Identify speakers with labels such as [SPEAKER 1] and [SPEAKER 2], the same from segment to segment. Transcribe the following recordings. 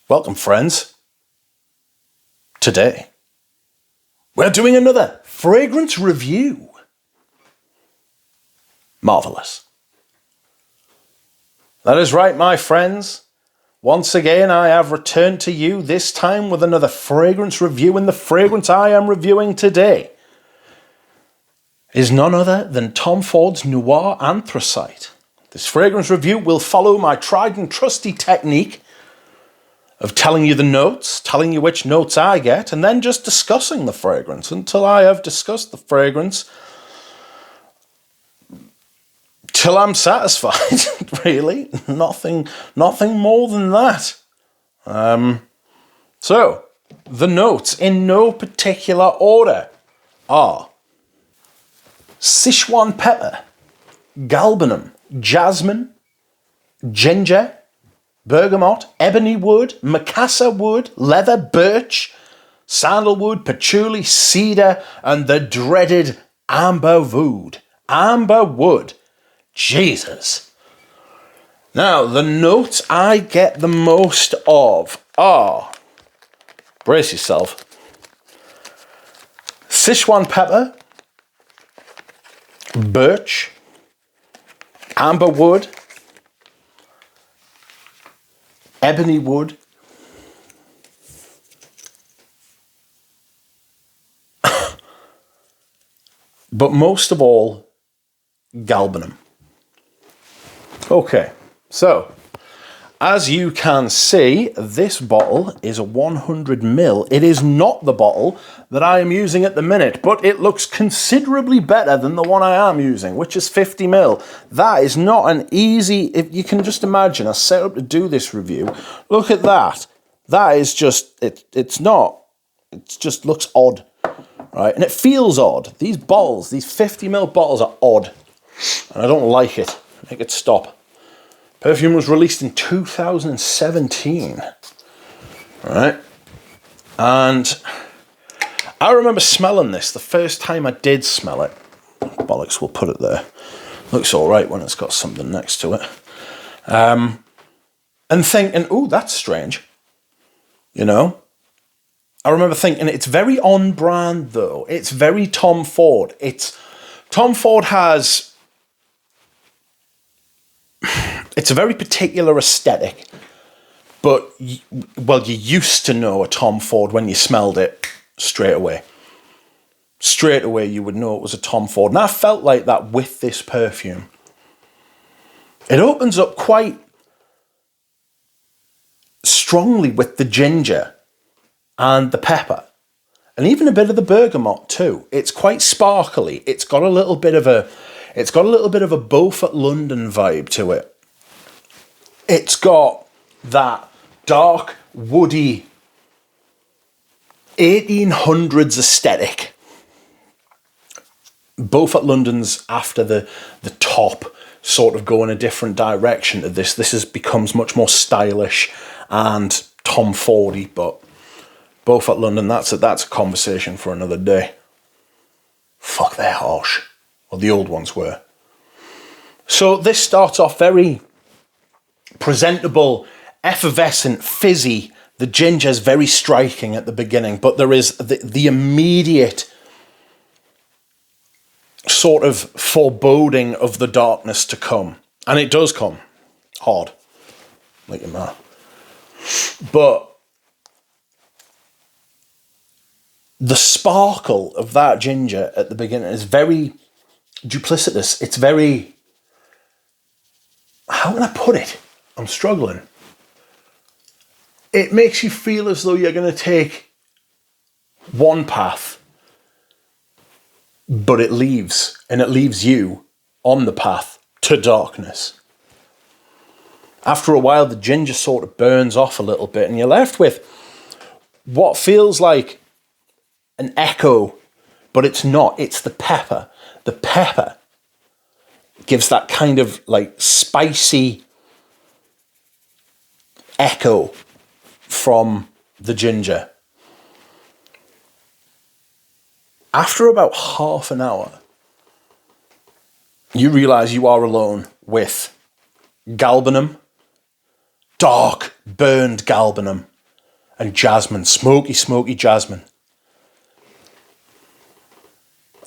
[SPEAKER 1] Welcome, friends. Today, we're doing another fragrance review. Marvelous. That is right, my friends. Once again, I have returned to you, this time with another fragrance review, and the fragrance I am reviewing today is none other than Tom Ford's Noir Anthracite. This fragrance review will follow my tried and trusty technique of telling you the notes, telling you which notes I get, and then just discussing the fragrance until I have discussed the fragrance till I'm satisfied, really. Nothing more than that. So, the notes, in no particular order, are Sichuan pepper, galbanum, jasmine, ginger, bergamot, ebony wood, macassar wood, leather, birch, sandalwood, patchouli, cedar, and the dreaded amber wood. Amber wood. Jesus. Now, the notes I get the most of are, brace yourself, Sichuan pepper, birch, amber wood, ebony wood, but most of all, galbanum. Okay, so as you can see, this bottle is a 100ml. It is not the bottle that I am using at the minute, but it looks considerably better than the one I am using, which is 50ml. That is not an easy, if you can just imagine, I set up to do this review. Look at that. That is just, it's not, it just looks odd, right? And it feels odd. These bottles, these 50ml bottles are odd, and I don't like it. Make it stop. Perfume was released in 2017, right? And I remember smelling this the first time I did smell it. Bollocks, we'll put it there. Looks all right when it's got something next to it. And thinking, oh, that's strange. You know? I remember thinking, it's very on brand though. It's very Tom Ford. Tom Ford has, it's a very particular aesthetic, but, well, you used to know a Tom Ford when you smelled it straight away. Straight away you would know it was a Tom Ford. And I felt like that with this perfume. It opens up quite strongly with the ginger and the pepper, and even a bit of the bergamot too. It's quite sparkly. It's got a little bit of a Beaufort London vibe to it. It's got that dark, woody 1800s aesthetic. Beaufort London's after the top sort of go in a different direction to this. This becomes much more stylish and Tom Fordy, but Beaufort London, that's a conversation for another day. Fuck, they're harsh. Well, the old ones were. So this starts off very presentable, effervescent, fizzy. The ginger's very striking at the beginning, but there is the immediate sort of foreboding of the darkness to come. And it does come. Hard. Like your man. But the sparkle of that ginger at the beginning is very duplicitous. It's very, how can I put it? I'm struggling. It makes you feel as though you're going to take one path, but it leaves you on the path to darkness. After a while, the ginger sort of burns off a little bit, and you're left with what feels like an echo, but it's not. It's the pepper. The pepper gives that kind of like spicy echo from the ginger. After about half an hour, you realize you are alone with galbanum, dark, burned galbanum, and jasmine, smoky, smoky jasmine.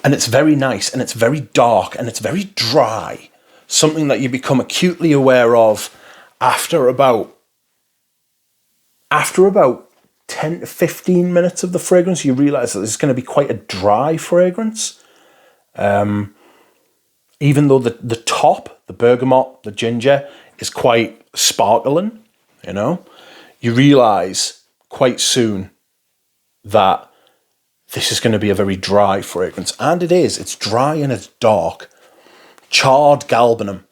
[SPEAKER 1] And it's very nice, and it's very dark, and it's very dry. Something that you become acutely aware of after about 10 to 15 minutes of the fragrance. You realise that it's going to be quite a dry fragrance. Even though the top, the bergamot, the ginger, is quite sparkling, you know, you realise quite soon that this is going to be a very dry fragrance. And it is. It's dry and it's dark. Charred galbanum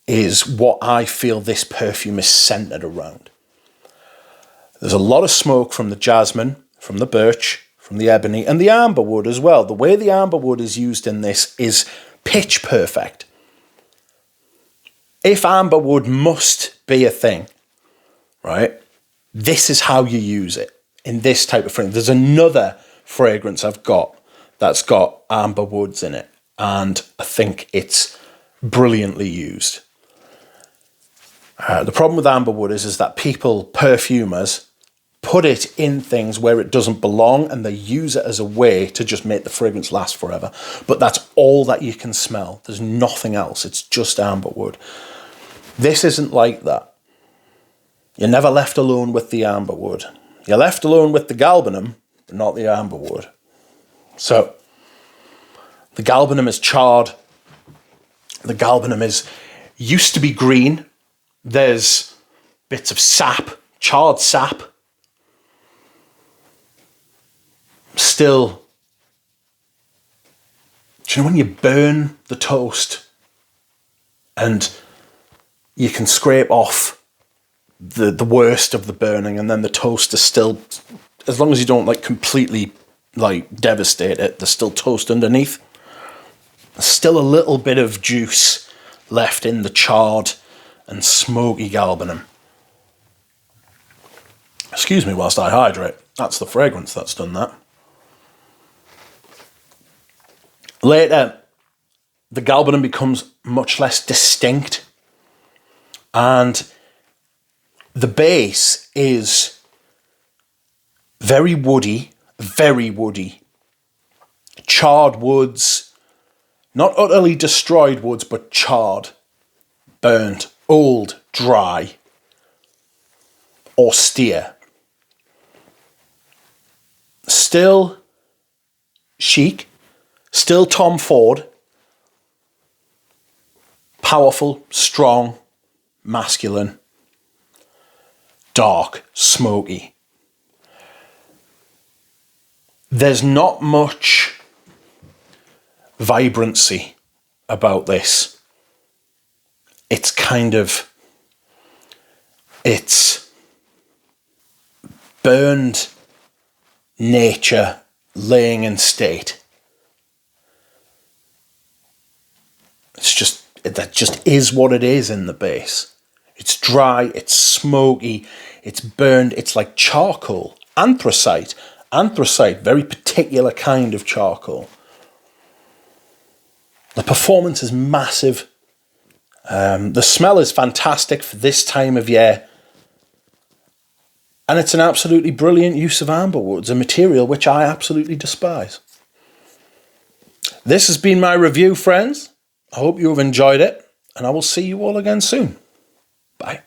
[SPEAKER 1] is what I feel this perfume is centred around. There's a lot of smoke from the jasmine, from the birch, from the ebony, and the amberwood as well. The way the amberwood is used in this is pitch perfect. If amberwood must be a thing, right, this is how you use it in this type of fragrance. There's another fragrance I've got that's got amberwoods in it, and I think it's brilliantly used. The problem with amberwood is that perfumers, put it in things where it doesn't belong, and they use it as a way to just make the fragrance last forever. But that's all that you can smell. There's nothing else. It's just amberwood. This isn't like that. You're never left alone with the amberwood. You're left alone with the galbanum, but not the amberwood. So, the galbanum is charred. The galbanum used to be green. There's bits of sap, charred sap. Still, do you know when you burn the toast and you can scrape off the worst of the burning, and then the toast is still, as long as you don't completely devastate it, there's still toast underneath. There's still a little bit of juice left in the charred and smoky galbanum. Excuse me whilst I hydrate. That's the fragrance that's done that. Later, the galbanum becomes much less distinct, and the base is very woody, charred woods, not utterly destroyed woods, but charred, burnt, old, dry, austere. Still chic, still Tom Ford, powerful, strong, masculine, dark, smoky. There's not much vibrancy about this. It's burned nature laying in state. That just is what it is in the base. It's dry, it's smoky, it's burned, it's like charcoal. Anthracite, very particular kind of charcoal. The performance is massive. The smell is fantastic for this time of year. And it's an absolutely brilliant use of amberwoods, a material which I absolutely despise. This has been my review, friends. I hope you have enjoyed it, and I will see you all again soon. Bye.